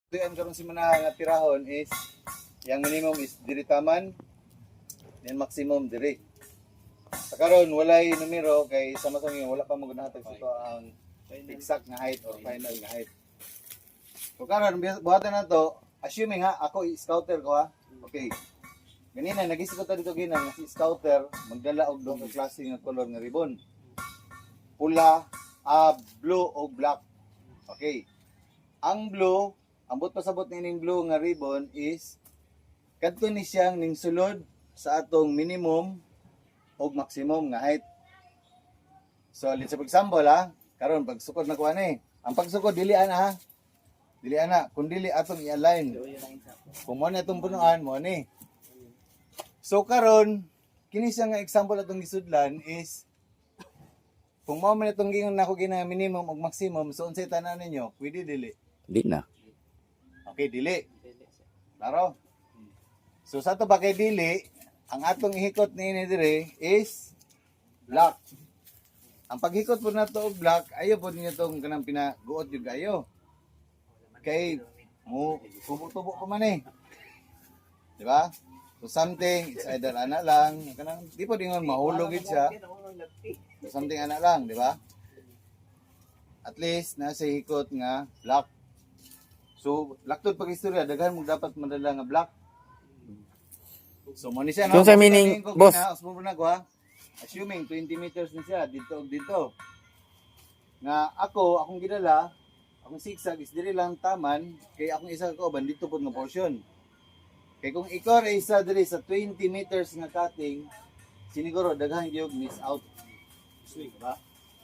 Tuyan karon si mana nga tirahon is yang minimum is diri taman, then maximum diri. Sa karon walay numero kay sama-sama wala pa mo ganahatag sa to ang exact nga height or final nga height. So karon buhatan na to, assuming ha ako scouter ko ha. Okay. Ganina nag-isip ko ta dito gina nga si scouter magdala og duha ka klase nga color nga ribbon. Pula, blue o black. Okay. Ang blue, ambot pasabot ning blue nga ribbon is kadto ni siyang ning sulod sa atong minimum o maximum nga height. So, let's say for example ha, karon pagsukod na ko ani. Ang pagsukod dili ana ha. Dili ana, kun dili atong i-align. Kung mo na itong punuan mo ni. So karon kini siya nga example atong gisudlan is kung mo man itong gingon nako gina minimum ug maximum, so unsay tanan ninyo? Pwede dili. Di na. Okay, dili. Klaro? So sa to ba kay dili, ang atong ihikot niini dire is black. Ang paghikot po na to og black, ayo po ninyo tong kanang pinaguot yung kayo. Kay mo tubo-tubo ko man eh. Di ba? So something, it's either ana lang, kanang di po dingon mahulog gid siya. So something ana lang, di ba? At least nasa hikot nga black. So laktod pag istorya daghan mo dapat madala nga black. So mo ni siya So, sa meaning, boss? Assuming 20 meters na siya dito ug dito. Nga akong gidala, akong zigzag is diri lang taman kay akong isa ko bandito pod nga portion. Kay kung ikaw ay isa diri sa 20 meters nga cutting, siniguro daghan gyud miss out. Swing ba?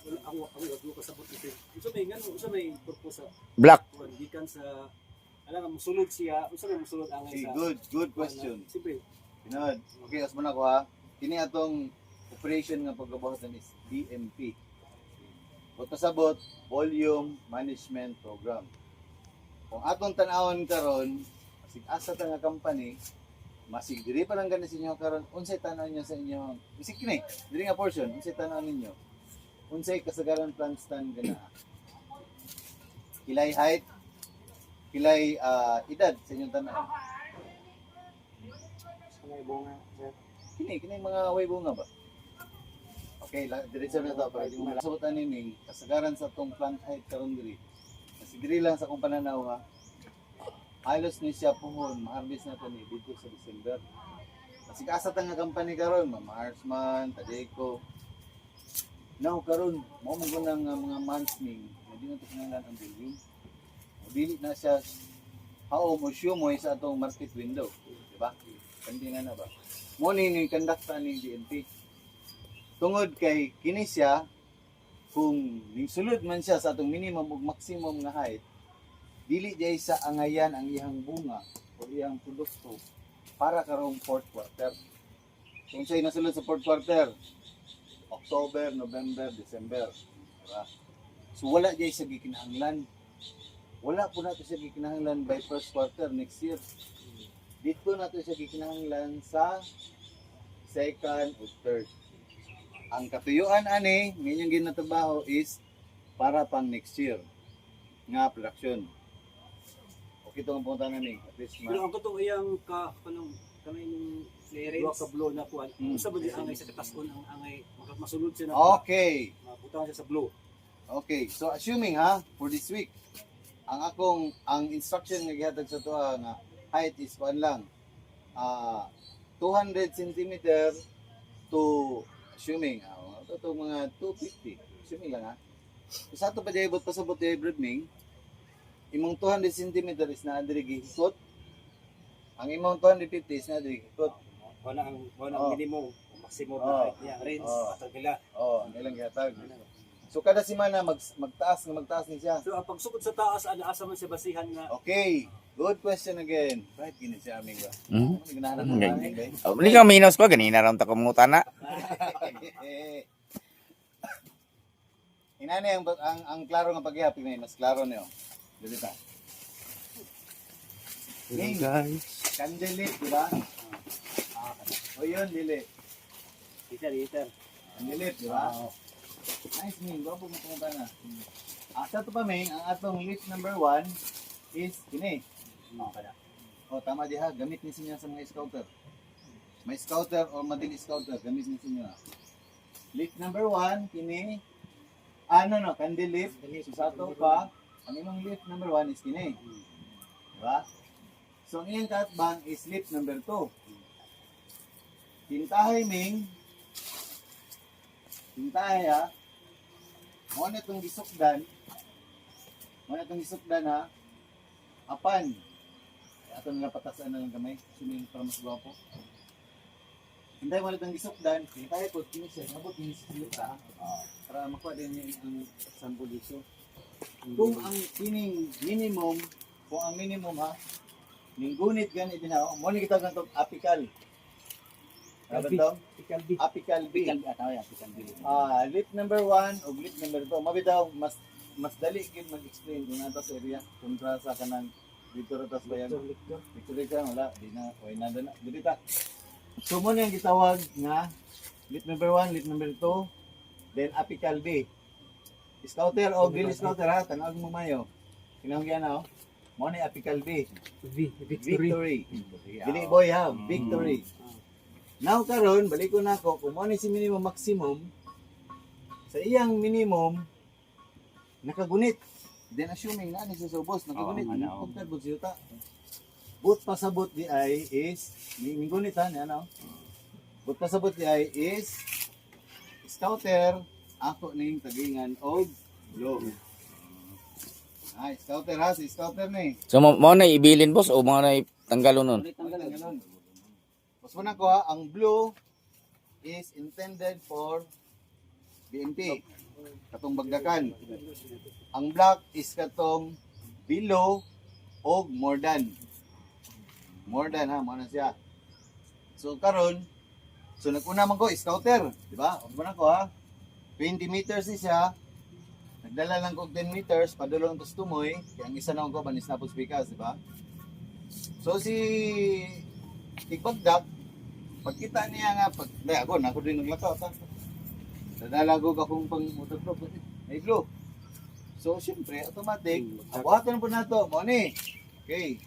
Ako ko kasabot ito. Usa may purpose sa Black. gikan sa alam musulod siya, usa may musulod angay Okay, sa. good question. Siyempre, Pinod. Okay, asman ako ha. Kini atong operation nga pagkabuhatan is BMP. O pasabot, Volume Management Program. Kung atong tan-awon karon, masig asa ta nga company, masig diri pa lang gani sa inyo karon, unsay tan-aw niyo sa inyo? Bisig kini, diri nga portion, unsay tan-aw ninyo? Unsay kasagaran plan stand gana? Kilay height, kilay edad sa inyong tan-aw. may bunga. Kini mga way bunga ba? Okay, diretso na to para di mo malasutan ni kasagaran sa tong plant height karon diri. Kasi diri lang sa kong pananaw ha. Halos ni siya puhon, ma-harvest na to ni dito sa December. Kasi asa ta nga company karon, Marsman, Tadeco. Now karon, mo mo gunang mga months ning, hindi na to kinahanglan ang building. Dili na siya how mo show mo sa atong market window, di ba? Kandi na ba? Mo ni kandakta ni DNP. Tungod kay kini siya kung sulod man siya sa atong minimum ug maximum nga height, dili jay sa angayan ang iyang bunga o iyang produkto para karong fourth quarter. Kung siya nasulod sa fourth quarter, October, November, December, diba? So wala jay sa gikinahanglan. Wala po nato siya gikinahanglan by first quarter next year. Dito nato siya gikinahanglan sa second o third. Ang katuyuan ani ninyong ginatabaho is para pang next year nga production. Okay itong punta na ni at least Pero ang katong iyang kanang ning clearance sa blow na kuan. Usa ba di angay sa kataskon ang angay masulod siya na. Okay. Mabutangan siya sa blow. Okay. So assuming for this week ang instruction nga gihatag sa tuwa nga height is kuan lang 200 cm to assuming ito mga 250 assuming lang ha. So, sa ito pa dahil pasabot yung brooding imong 200 cm is na diri gihikot ang imong 250 is na diri gihikot Wala ang minimum maximum na niya range atag nila. Nilang gihatag. So kada semana magtaas ni siya. So ang pagsukod sa taas ana asa man siya basihan nga. Okay, good question again. Right, gini si aming ba? Hindi ka minus ko, ganina rin ta kumutan na. Inani ang klaro nga pagihap may mas klaro niyo. Dili ta. Hey, Guys. Kandilit, di ba? O yun, dili. Liter. Kandilit, di ba? Nice, Ming. Gwapo mo pumunta na. Sa ito pa, Ming, ang atong list number 1 is kini. O tama diha, gamit ni siya sa mga scouter. May scouter or madili scouter, gamit ni siya. Lift number 1, kini. Candle lift. So sa ato pa, ang imong lift number 1 is kini. Diba? So ang iyang katbang is lift number 2. Tintahay ming. Tintahay ha. Mo na itong gisukdan. Ha. Apan. Ato nila patasan na lang kamay. Suming para mas gwapo. Hintay mo itong gisukdan. Hintay po, kinisya. Mabot kinisya ta. Para makuha din yung ang sample dito. Kung ang kining minimum, ha, ninggunit ganit din ha, mo ni kita ganito apical. Ano to? Apical B. Lift number 1 o lift number 2. Mabitaw, mas dali gid mag-explain kung ato sa area kontra sa kanang dito ra tas bayan. Victory ka wala, di na way na na. Dito. So mo nang gitawag nga lift number 1, lift number 2, then apical B. Scouter o grill scouter ha, tanawag mo mayo. Kinahanglan yan ha. Mo ni apical B. Victory. Dili boy ha, victory. Now karon balik ko nako kung mo ni si minimum maximum sa iyang minimum nakagunit. Then assuming na ni sa subos nakagunit pagkad bud siya ta. But pasabot di ay is mingunit ha ano. But pasabot di ay is scouter ako ning tagingan og low. Ay, scouter ha, si scouter ni. So mo na ibilin boss o mo na tanggalon nun? Tanggalon. Mas muna ko ha, ang blue is intended for BMP. Katong bagdakan. Ang black is katong below o more than. More than ha, mo na siya. So karon, so naguna man ko scouter, di ba? Mas muna ko ha. 20 meters ni siya. Nagdala lang ko 10 meters, padulong to tumoy, kaya ang isa na ko banis na po speakers, di ba? So si Tigbagdak, pagkita niya nga, ako din naglakaw, ta. Nadalagog akong pang-motocross, ay blue. So, siyempre, automatic, buhatan po na ito, Moni. Okay,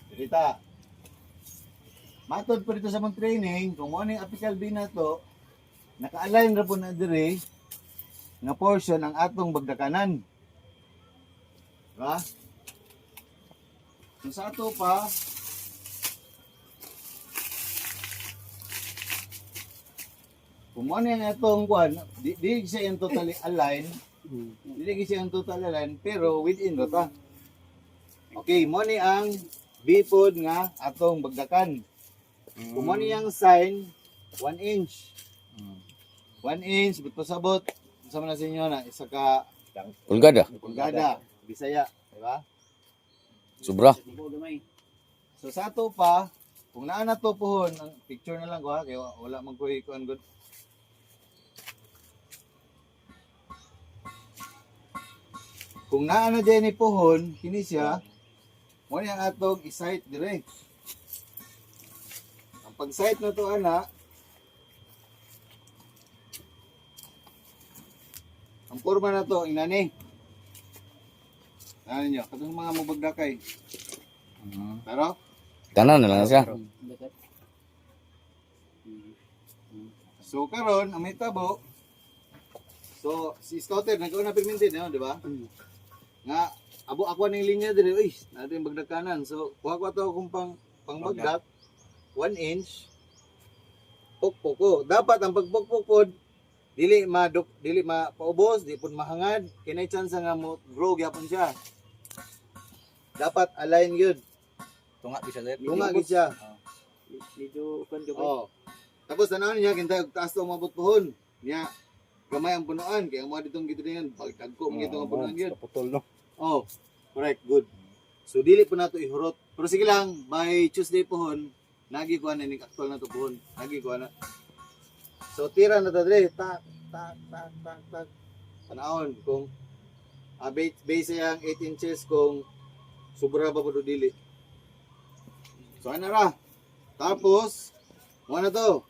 dirita. Matod po dito sa mga training, kung Moni apical B na ito, naka-align na po na dire, nga portion ang atong bagdakanan. Diba? So, sa ato pa, kung ano yung itong kwan, di siya yung totally align, di siya yung totally align, pero within ito ta. Okay, mo ni ang bipod nga atong bagdakan. Kung mo ni ang sign, 1 inch. 1 inch, bit pasabot, sama na sa inyo na, isa ka Pulgada. Bisaya, diba? Sobra. So sa ato pa, kung naan na to pohon, ang picture na lang ko ha, kaya wala man ko ikuan good. Kung naa na dyan ni pohon, kini siya, mo niyang atong i-sight dire. Ang pag-sight na to ana, ang forma na to, inani. Ano nyo, katong mga mabagdakay. Pero, Tanan na lang siya. so karon ang may tabo, so si scouter nagkauna perminted, no, di ba? Nga abo ako ning linya dire, uy, natin bagdakanan. So kuha ko to kung pangbagdak 1 inch. Pukpok ko. Dapat ang pagpukpok pod dili mapaubos, di pud mahangad, kinay chance nga mo grow gyapon siya. Dapat align yun. Tunga bisa sir. Tunga gid siya. Medyo kan ka ba? Oh. Tapos tanaw niya kinta taas to mabot pohon. Niya gamay ang punuan kaya mo ditong gitulingan pagtagko mo gitong punuan gyud. Putol no. Oh, correct, good. So dili po nato ihurot. Pero sige lang, by Tuesday pohon, nagi ko na ning actual na to pohon. Nagi ko na. So tira na ta dire, tak. Tanawon kung base yang 8 inches kung sobra pa po dili. So ano ra? Tapos, mo na to.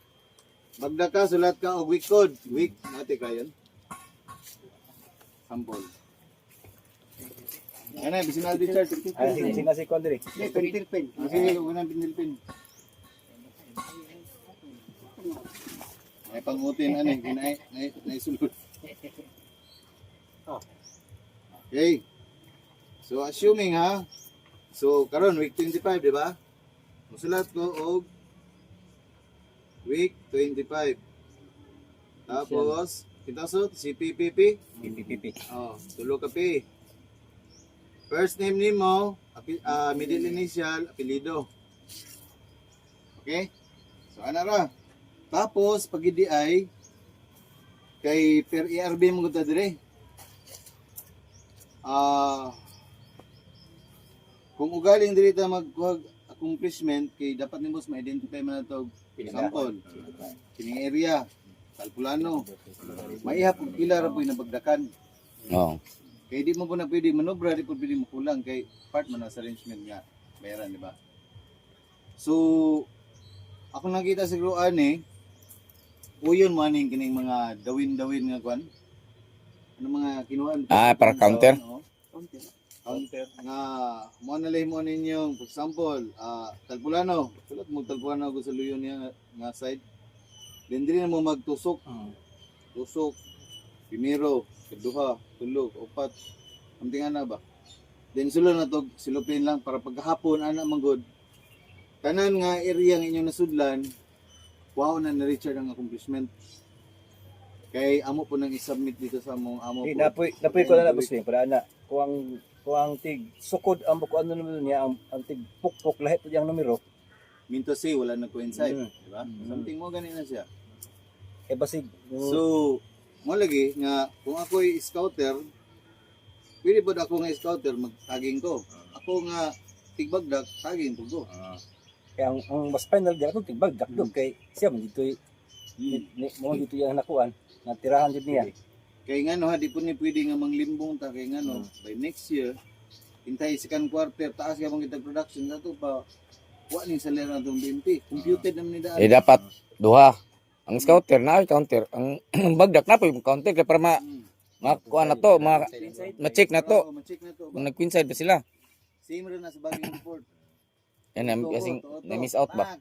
Bagda ka, sulat ka og week code. Week, nati kayon. Sample. Ano, bisin na Richard. Ay, sina si Kondre. Pentil pen. Sige, unang pentil pen. May pangutin ano, naisulod. Okay. So assuming ha. So karon week 25, di ba? Musulat ko og week 25. Tapos kita so si PPP. PPP. Oh, tulo ka P. First name nimo, middle initial, apelyido. Okay? So ana ra. Tapos pag ay kay per ERB mo gud dire. Kung ugaling diri ta magkuhag accomplishment kay dapat nimo ma-identify man ato sample. Kining area, Talpulano. Maihap og pila ra po'y nabagdakan. Oo. Kay di mo po na pwede manobra, di po pwede makulang kay part man sa arrangement nga bayaran, di ba? So, ako nakita siguro uyon maning kining mga dawin-dawin nga kwan. Ano mga kinuhaan? Para counter? Counter. Nga, mo na mo ninyong, for example, Talpulano. Sulat mo Talpulano ako sa luyon niya nga side. Then din mo magtusok. Tusok. Primero, keduha, tulo, upat. Amting ana ba? Then sulod na to, silupin lang para paghapon ana manggod. Tanan nga area nga inyong nasudlan, wow na ni Richard ang accomplishment. Kay amo po nang i-submit dito sa among amo po. Napoy ko na boss ni para ana. Kuang tig sukod ang ko ano numero niya ang tig pukpok lahi to yang numero. Minto say wala na coincide, di ba? Something mo gani na siya. Basig. So, mo lagi nga kung ako'y scouter, pwede po ako nga scouter magtaging ko. Ako nga tigbagdak, taging ko. Kaya ang mas final diya itong tigbagdak doon kay siya man dito mo dito yung nakuan natirahan din niya. Kay nga no ha, di po ni pwede nga manglimbong ta kay nga no, by next year, hintay second quarter, taas ka mong kita production na to pa, wa ning salera itong BMP. Computed naman ni daan. Dapat duha. Ang scouter na counter, ang bagdak na po yung counter kaya para makuha na to, ma-check na to. Ma-check na to. Kung nag-coincide pa sila. Same rin na sa bagong report. Yan, kasing na-miss out ba?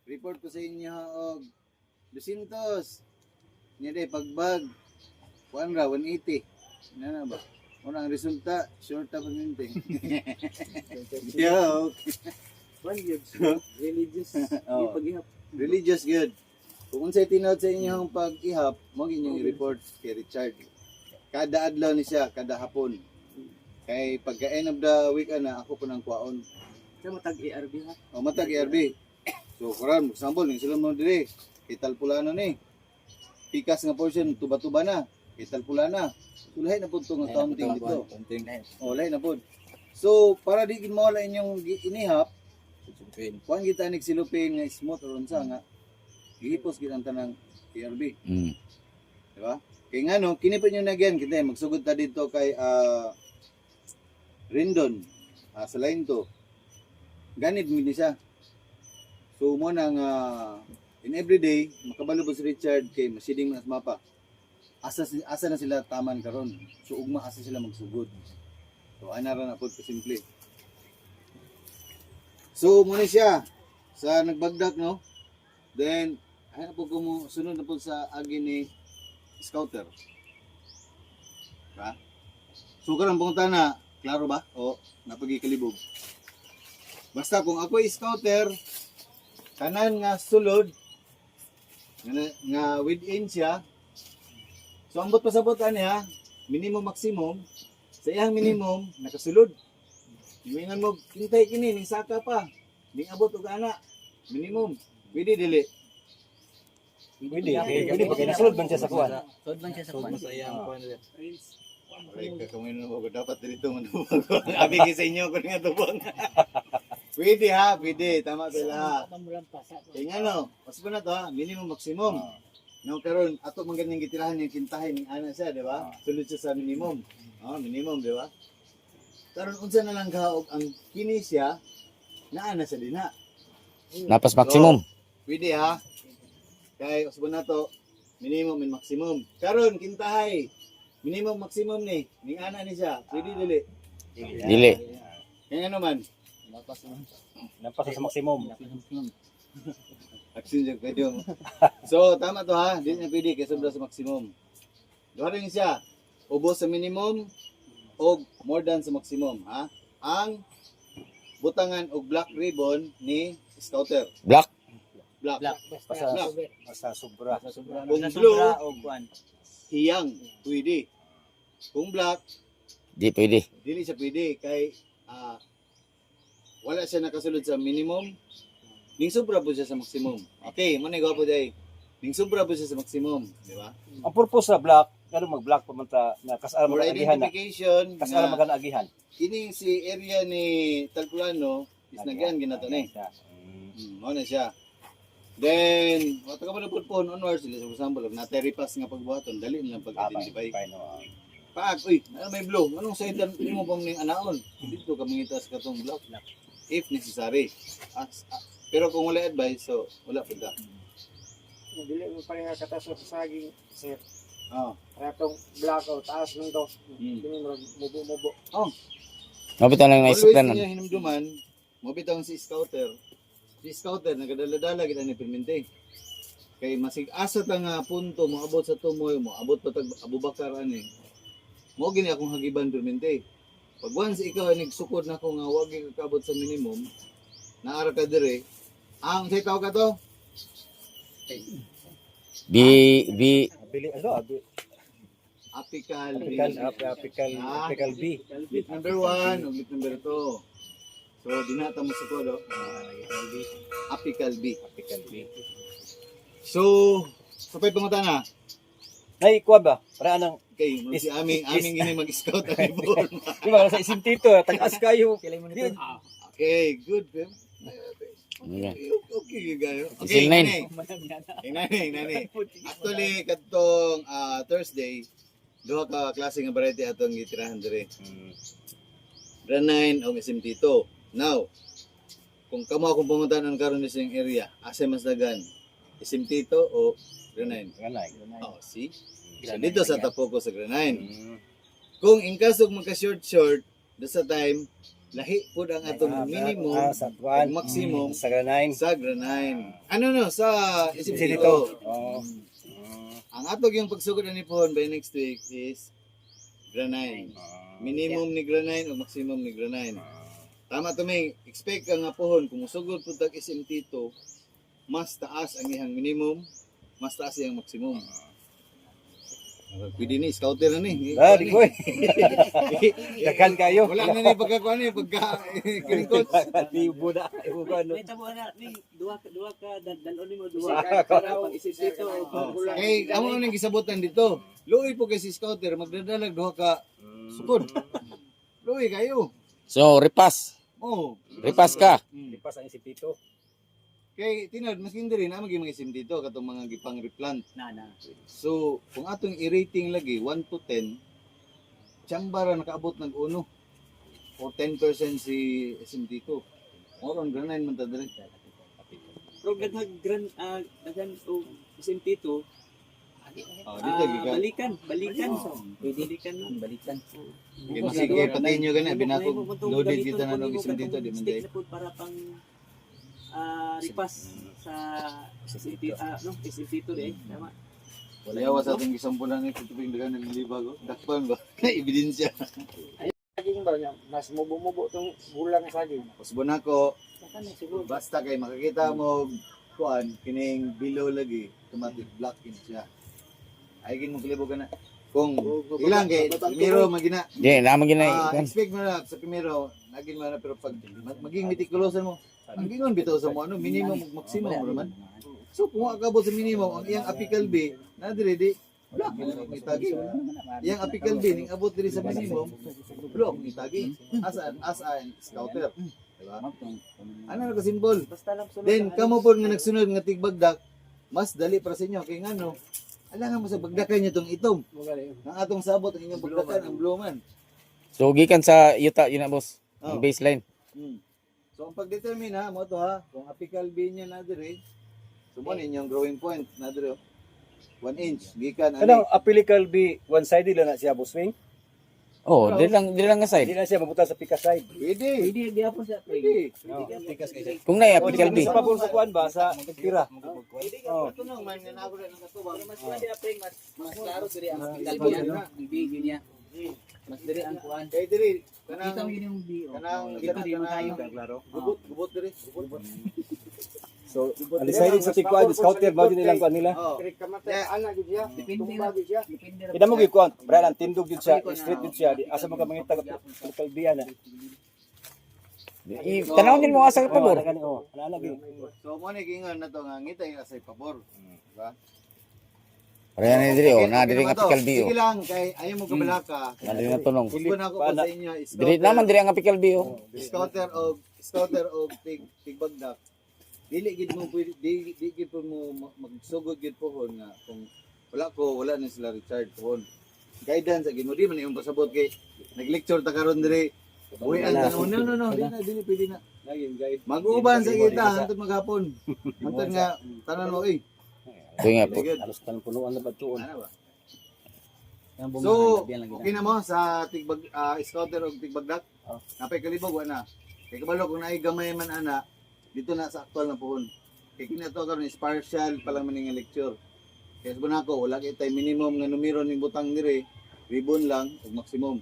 Report ko sa inyo og 200. Niya pagbag. Kuan ra 180. Na ba? Una ang resulta, short pa minti. Yo. Religious. Pag-ihap. Religious good. Kung unsay tinawag sa inyong pag-ihap, mo inyong i-report kay Richard. Kada adlaw ni siya, kada hapon. Kay pagka end of the week ana, ako po nang kwaon. Kaya matag ERB ha? O matag ERB. So, kuran, example, yung sila mo dire, kay Talpulano ni. Pikas nga portion, tuba-tuba na. Kay Talpulana. So, lahat na po itong accounting dito. O, lahat na po. So, para di mawala inyong inihap, kuhan kita nagsilupin nga smooth o unsa nga, gihipos kita ang tanang ERB. Diba? Kaya nga no, kinipin nyo na again, kita magsugod ta dito kay Rindon, sa line 2. Ganit mo siya. So mo nang in everyday makabalo po si Richard kay masiding mas mapa. Asa na sila taman karon. So ugma asa sila magsugod. So ana ra na pod simple. So mo ni siya sa nagbagdak no. Then ano po mo sunod na po sa agi ni scouter. Ha? So karon punta na, klaro ba? O napagikalibog. Basta kung ako scouter, tanan nga sulod, nga within siya, so ambot pasabot niya, minimum maximum, sa iyang minimum, nakasulod. Mingan mo, kintay kini, ning saka pa, ning abot og ana, minimum, pwede dili. Pwede pag nasulod man siya sa kuan. Sulod man siya sa kuan. Masayang kuan nila. Ay, kakawin mo, dapat dito mandubang ko. Abigay sa inyo ko nga tubang. Pwede ha, pwede. Tama sila. Kaya nga no, mas pa na to ha, minimum maximum. No, karon ato man ganing gitirahan yung kintahin ng ana siya, di ba? Sulod siya sa minimum. Minimum, di ba? Karon unsa na lang gaog ang kini siya na ana sa dinha. Napas maximum. Pwede ha. Kaya usbon na to, minimum and maximum. Karon kintahay, minimum maximum ni, ning ana ni siya. Pwede dili. Dili. Kaya naman, Nampas sa maximum. action dyan kayo. So, tama to ha. Di na pwede kaya sobra sa maximum. Duha rin siya. Ubos sa minimum o more than sa maximum. Ha? Ang butangan og black ribbon ni scouter. Black. Black. Basta sobra. Kung blue, hiyang. Pwede. Kung black, Di pwede. dili siya pwede. Kay wala siya nakasulod sa minimum. Ning sobra po siya sa maximum. Okay, mo na po day. Ning sobra po siya sa maximum, di ba? Ang purpose sa black, ano mag-black pa man ta na kasara For mag-agihan na. identification Kasara na mag-agihan. kining si area ni Talculano is nagyan ginato ni. Mao na siya. Then, wata ka ba na po onwards sila sa example of na-terrapass nga pagbuhaton, dali nilang pag-identify. Paag, uy, ano may blow? Anong side mo pang ning anaon? Dito ka mangitas ka tong block. If necessary. Pero kung wala advice, so wala po ka. Dili mo pa rin kataso sa saging, sir. Oh. Kaya itong blackout, taas nung to. Mm. Dili mo mubo-mubo. Mabita lang na Always isuplanan. niya hinumduman, mabitaw si scouter. Si scouter, nagadala-dala kita ni permente. Kay masig asa ta nga punto, moabot sa tumoy, moabot pa tag Abubakar ani. Mo gini akong hagiban permente. Pag once ikaw ay nagsukod na ko nga wag ka kabot sa minimum, naara ka dire, ang say tawag ka to? Bi Bili ano? Apical B. Apical B. Bit number 1 o bit number 2. So, dinata mo sa kodo. Apical B. So, kapay pangutana, Nay, kuha ba? Para anang, kay si aming gini mag-scout ang ibon. di ba, sa isim tito, tagas kayo. Okay, good. Fem. Yeah. Okay, gayo. Isil Okay, nine. nani. Actually, katong Thursday, duha ka klase nga variety atong gitirahan dire. Granine o SMT2. Now, kung kamo akong pumuntahan karon sa area, asa mas dagan? SMT2 o Granine? Oh, see? So, dito sa tapo ko sa Granine. Kung in case of magka-short, sa time, lahi po ang atong minimum sa tuwan, maximum sa granine. sa Granine. Ano no, sa SMT2. Dito. Oh. Ang atog yung pagsugod ni pohon by next week is Granine. Minimum ni Granine o maximum ni Granine. Tama to may expect ka nga pohon kung musugod po tag SMT2, mas taas ang iyang minimum, mas taas iyang maximum. Pwede ni, scouter na ni. Di ko eh. Dagan kayo. Wala na ni pagkakuha ni, kiringkot. Ibo na. Ibo ka ano. May tabo na, duwa ka, dalon mo Ah, Para pag-isip dito, Eh, amo nang gisabutan dito. Luoy po kay si scouter, magdadalag duha ka sukod. Luoy kayo. So, repass. Oh. Repass ka. Lipas ang isip tito. Kay tinod mas hindi rin na maging isim dito katong mga gipang replant. na. So, kung atong i-rating lagi 1 to 10, tsambara nakaabot ng 1 o 10% si SMT2. Moron granine man ta diri. Pero daghan o SMT2, Oh, dito gikan. balikan. Balikan. Kay masige pati nyo gani binako loaded kita na ng SMT2 di man day. Stick na po para pang repass sa SMT2 eh. Tama. Wala yawa sa atong gisampulan ni tutubing dagan naglilibag. Dakpan ba? Ebidensya. Saging ba niya? Mas mubo-mubo itong bulang saging. Usbon ako Siguro. basta kay makakita mo kuan kining below lagi automatic black in siya. Ay gin mo kilibog na. Kung ilang kay primero magina Di, naman ginay. expect mo na sa primero naging mo na pero pag maging meticulousan mo ang gingon bitaw sa mo ano minimum ug maximum mo naman. So kung akabot sa minimum ang iyang apical B na dire di block mo itagi. Iyang apical B ning abot diri sa minimum block mo itagi. As an scouter. Diba? Ano na ka symbol? Basta lang sunod. Then kamo po nga nagsunod nga tigbagdak mas dali para sa inyo kay ngano alangan mo sa bagdakan niyo tong itom. Ang atong sabot ang inyong bagdakan ang bloman. So, gikan sa yuta, yun na boss. Ang Oh. baseline. So ang pagdetermine ha mo to ha kung apical B niya na dire sumon inyong growing point na dire 1 inch gikan Kanang apilical B, one-sided lang na siya, boss wing? Oh, dili lang nga Hindi side. na siya mabuta sa pika side. Pwede. Pwede gyapon sa Pwede. Kung na O, apical B. sa pabor sa kuan ba sa tira. Oh. Ito nang man nga nabura ng katubang. mas pwede apring mas klaro diri ang kalbi ano, ang video niya. Mas diri ang kuan. Kay diri Kita mo kanang yun yung video. kanang Dito di man tayo. Gubot diri. Gubot. So, ang decided sa tikuan, scouter ba nilang kuan nila. Oh. Kaya kamatay ana gid siya. Depende ra gid siya. Depende ra. Kita mo gyud kuan, brad ang tindog gyud siya, straight gyud siya. Di asa mo ka mangita kalbian na. Tanaw din mo asa pabor. Oh, ana gyud. So mo ni gingon na to nga ngitay sa pabor. Diba? Pareha na diri oh, na diri nga to. apical B oh. Sige lang kay ayaw mo kabalaka. Na diri na tunong. Gusto na ko pa sa inyo Diri naman diri ang apical B oh. scouter og tigbagdak. Dili gid mo pwede di gid po mo magsugod gid pohon nga kung wala ni sila Richard pohon. Guidance gid mo di man imong pasabot kay nag-lecture ta karon diri. Uy, no, dili pwede na. Naging guide. Mag-uban sa kita hantod maghapon. Hantod nga tanan mo eh. Ito nga po. Very good. Alos tan punuan na ba tuon. Ano ba? So, okay na mo sa scouter og tigbagdak? Napay kalibog wala na. Kay kabalo kung naay gamay man ana, dito na sa aktual na pohon. Kay kini to karon is partial pa lang man nga lecture. Kaya sabi nako wala kay tay minimum nga numero ning butang dire, ribbon lang ug maximum.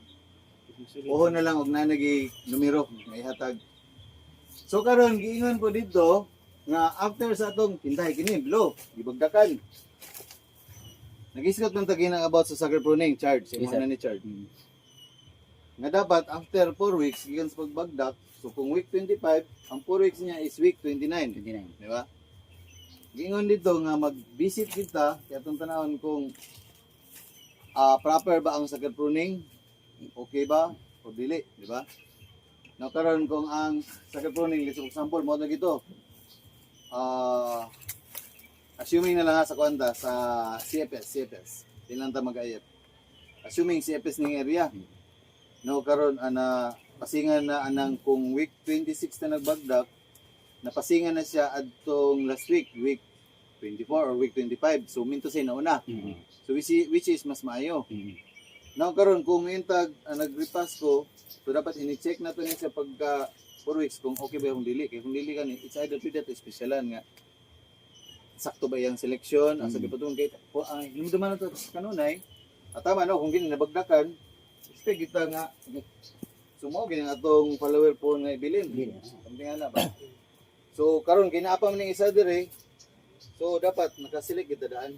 Pohon na lang og nanagi numero nga ihatag. So karon giingon ko dito nga after sa atong pintahay kini blow, gibagdakan. Nag-isgot man taginang about sa sucker pruning charge, imo na ni charge. Nga dapat after 4 weeks gikan sa pagbagdak, so kung week 25, ang 4 weeks niya is week 29. 29. Di ba? Gingon dito nga mag-visit kita, kaya itong tanawin kung proper ba ang sucker pruning, okay ba, o dili, di ba? Now karon kung ang sucker pruning, let's for example, mo na gito, assuming na lang sa kwanta sa CFS, ilan ta mag-ayep. Assuming CFS ning area, no karon ana pasingan na anang kung week 26 na nagbagdak, napasingan na siya adtong last week, week 24 or week 25. So minto say nauna. So which is mas maayo. Now karon kung intag nagrepass ko, so dapat ini-check na to niya sa pagka 4 weeks kung okay ba yung dili. Kaya kung dili kani, it's either pwede to specialan nga sakto ba yung selection, ang sabi pa doon kay hinumduman na to kanunay. At tama no, kung gini nabagdakan, expect kita nga sumo gini atong follower po nga ibilin. Something ana ba. So karon kinaapa man ning isa dire. So dapat nakaselect kita daan.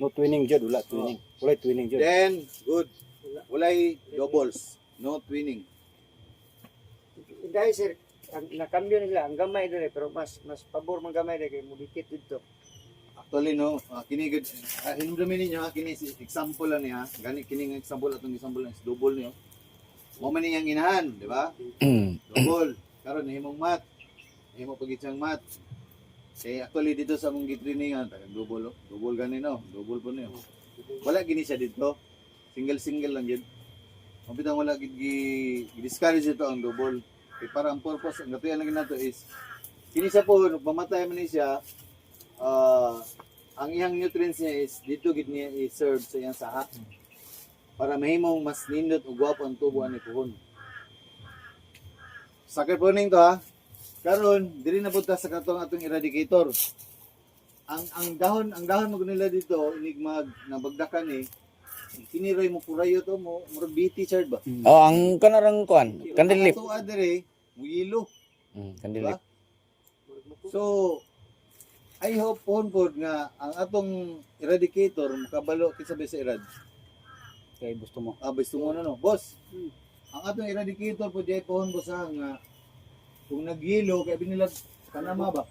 No twinning jud, wala twinning. Wala twinning jud. Then good. Walay doubles, no twinning. Dahil sir, ang nakambyo nila ang gamay dire pero mas pabor man gamay dire kay mudikit dito. Actually no, kini good. Hinumdumin ninyo kini si example lang niya. Gani kini nga example atong example lang is double niyo. Mo man niyang inahan, di ba? Double. Karon himong mat. Himo pagitsang mat. Kaya actually dito sa mong gitrainingan, double, double gani no, double po niyo. Wala gini siya dito. Single lang yun. Mabitang wala gi-discourage ito ang double. Kaya para ang purpose, ang gatuyan lang nato is kini siya po, mamatay man ni siya, ang iyang nutrients niya is dito gid niya i-serve sa iyang saha para mahimong mas nindot ug gwapo ang tubo ani puhon. Sucker pruning to ha. Karon diri na punta sa katong atong eradicator. Ang dahon mo nila dito inig nabagdakan ni kiniray mo kurayo to mo murag BT chard ba? Oh, ang kanarang kuan, candle leaf. Ato adere mo yelo. Candle leaf. So I hope po nga ang atong eradicator makabalo kinsa sa erad. Kay gusto mo. Gusto mo na no, boss. Ang atong eradicator po jay pohon boss nga kung nagyelo kay binilag kanama ba?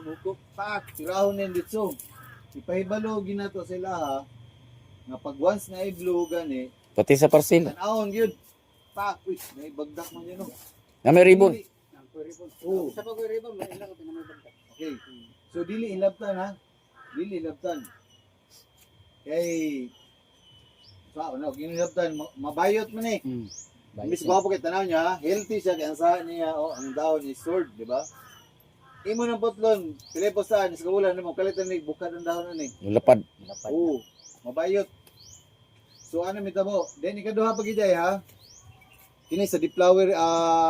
Buko pak tirahon nin dito. Ipahibalo ginato sila ha nga pag once na i-blow gani Pati sa parcel. tanawon gyud. Pak uy, may bagdak man yun no. Na may ribbon. Oo. Sa pag-ribbon may ilang ko tinamay bagdak. Okay. So dili ilabtan ha. Dili ilabtan. Kay sa ano, ginilabtan mabayot man eh. Miss gwapo kay tanaw niya, healthy siya kay ang saha niya ang dahon is sword, di ba? Imo nang potlon, pilepo saan sa kabulan mo kalitan ni bukad ang dahon ani. Lapad. Oo, mabayot. So ano mitabo? Then ikaduha pa giday ha. Kini sa deep flower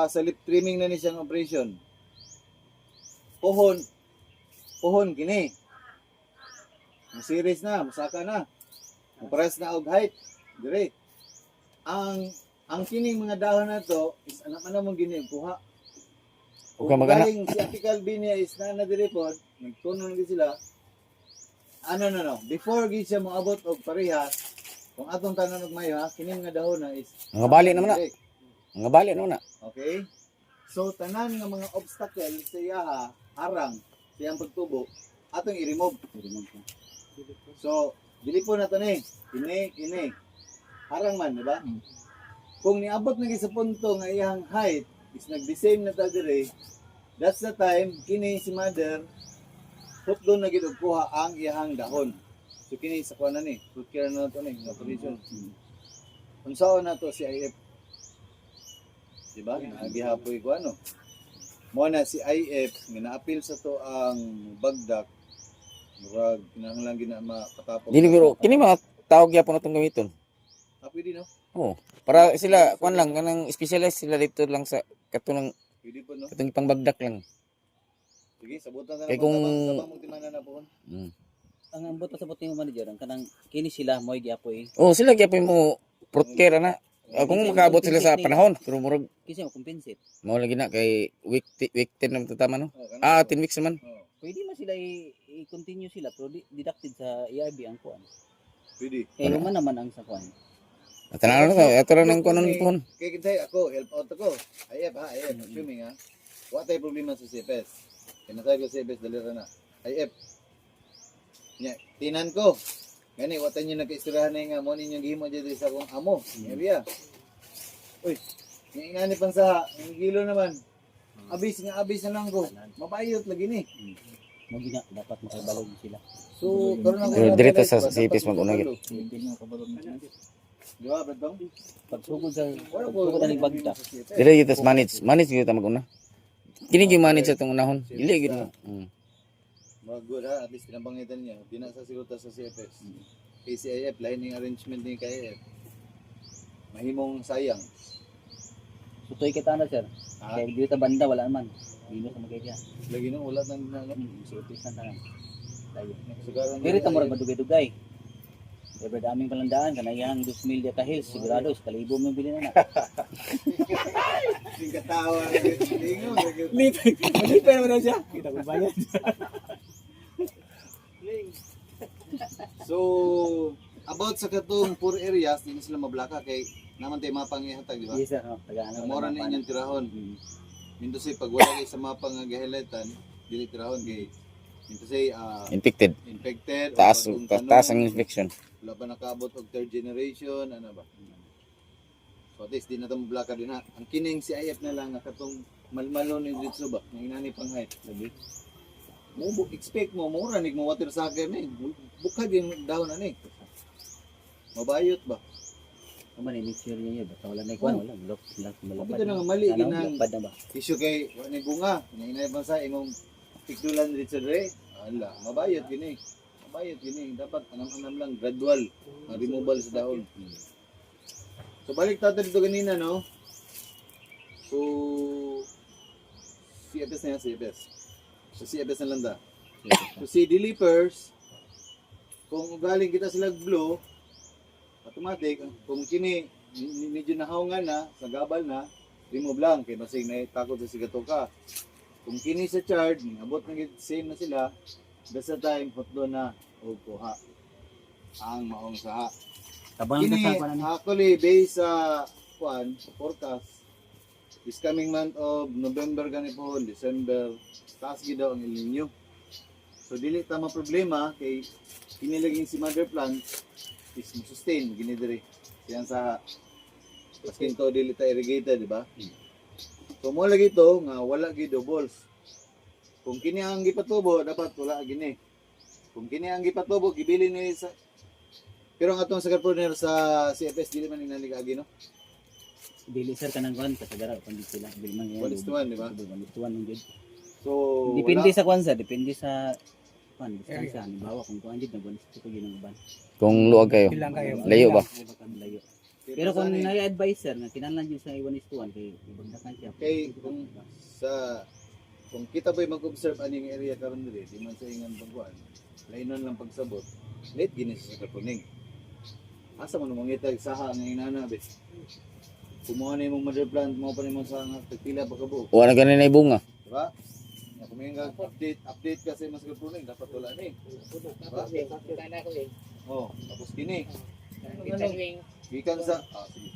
sa lip trimming na ni siyang operation. Pohon kini. Ang series na, musaka na. Pares na og height. Dire. Ang kining mga dahon na to is anak man mong gini kuha. Okay, magana. Galing si Apical Binia is na dire po, nagtunon gid sila. No. Before gid siya moabot og parehas, kung atong tanan og mayo ha, kining mga dahon na is Mga bali naman na. Mga bali naman na. okay? So tanan nga mga obstacle sa iya ha, harang sa iyang pagtubo, atong i-remove. So, dili po na to ni. Kini. Harang man, di ba? Kung niabot na sa punto nga iyang height is nag-the-same na ta dire, that's the time kini si mother put doon na gid og kuha ang iyang dahon. So kini sa kuha na ni, fruit care na to ni, nga position. Unsaon na to si IF? Di ba? Nagihapoy ko ano. Mo na si IF nga na-appeal sa to ang bagdak. Murag kinahanglan gid na makatapos. Dili biro, kini mga tawag gyapon atong gamiton. Pwede no? Oo. Para sila kuan lang kanang specialized sila dito lang sa katunang Pwede po no? katong pangbagdak lang. Sige, sabutan na Kay kung- tabang magtimana na po. Ang ambot sa buting manager ang kanang kini sila moy giapoy. Oh, sila gyapon mo fruit care na. Kung makaabot sila sa panahon, pero murag Kasi mo compensate. mo lagi na kay week 10 naman tatama no. Oh, 10 weeks naman. Pwede man sila i-continue sila pero deducted sa EIB ang kuan. Pwede. Kaya man naman ang sa kuan. Tanaw na to, ato ra nang kunon pon. Kaya kintay ako, help out ako. IF ha, IF. Assuming ha. Wa tayo problema sa CFS. Kinasay ko CFS, dalira na. IF. Nya, tinan ko. Gani, wa tayo nyo nagkaistirahan na nga. Mo ninyong gihimo dyan sa akong amo. Nya biya. Uy, ingani pang sa ang gilo naman. Abis na lang ko. Mabayot lagi ni. Mo gina dapat makabalog sila. So, karon ako. Pero dirito sa CFS mag-una gid. Hindi mo kabalog na. Di ba, Bedong? Pagsugod sa Wala po. pagsugod ang bagda. Dire gyud tas manage gyud ta mag-una. Kini gyud manage sa tong unahon. Dili gyud mo. Mga good ha, at least kinabangitan niya. Di na sa sigurta sa CFS. KCIF, lining arrangement ni KIF. Mahimong sayang. Sutoy kita na sir. Ha? Kaya dito banda wala naman. Dino sa mga kaya. Lagi nung ulat ng Surprise na tanan. Tayo. sugaran. Pero ito murag madugay-dugay. Ever daming palandaan kanayang 2,000 ka hills sigurado sa kalibo mo bilhin na. Yung katawa. Lingo. Malipay naman na siya. Kita ko bayad. So, about sa katong poor areas, hindi sila mablaka kay naman tayo mapang ihatag, di ba? Yes sir. Tagaan Mora na inyong tirahon. Minto say, pag wala kayo sa mapang gahiletan, dili tirahon kay minto say, Infected. infected. Taas o taas ang infection. wala pa nakaabot og third generation, ano ba? So at least di na ito mablaka din ha. Ang kining si IF na lang, katong malmalo ni dito ba? Ang inani pang height. Sabi? Expect mo, mura nig mo water sucker ni. Bukad yung dahon na ni. Mabayot ba? Kaman ni mixture niya basta wala na kuan wala lock lang Kapit na nga mali, ginang Lapad na ba? issue kay wala ni bunga. Ang inani pang sa imong pikdulan dito dre. Ala, mabayot gini. Mabayot gini. Dapat anam-anam lang, gradual. Ang removal sa dahon. So balik tayo dito ganina, no? So, CFS na yan, CFS. So, CFS na lang da. So, si Delipers, kung galing kita sila blow, automatic, kung kini, medyo nahawngan na, sa gabal na, remove lang, kaya masig na takot sa sigato ka. Kung kini sa charge, abot na same na sila, basta time, hot doon na, o kuha. Ang maong saha. Tabang na Kini, sa kuan ni. actually, based sa forecast, this coming month of November gani po, December, taas gid daw ang El Nino. So dili ta problema kay kinilaging si mother plant is sustain gini diri. Yan sa paskin to dili ta irrigated, di ba? So mo lagi to nga wala gid doubles. Kung kini ang gipatubo dapat wala gini. Kung kini ang gipatubo gibili ni sa pero ang atong secretary sa CFS dili man inani kaagi no. Dili sir kanang kuan kasagara kundi sila bilman yan. 1:1, di ba? 1:1 ang gid. So Depende sa kuan sir, depende sa kan distansya ni bawa kung kuan jud nabuan sa yun ang uban. Kung luwag kayo. Layo ba? Layo. Pero kung na-advisor nga kinahanglan jud sa 1:1 kay ibagdakan siya. kay kung kita ba'y mag-observe aning area karon diri, di man sa ingan pagkuan. Lainon lang pagsabot. Late gini sa kapuning. Asa man mangita saha nga inana be. Kumuha na imong mother plant mo pa nimo sa nga pila pa kabuok. Wala na ganun na bunga. Diba? Kung may nga update kasi mas kapuning dapat wala ni. Oh, tapos kini. Gikan sa sige.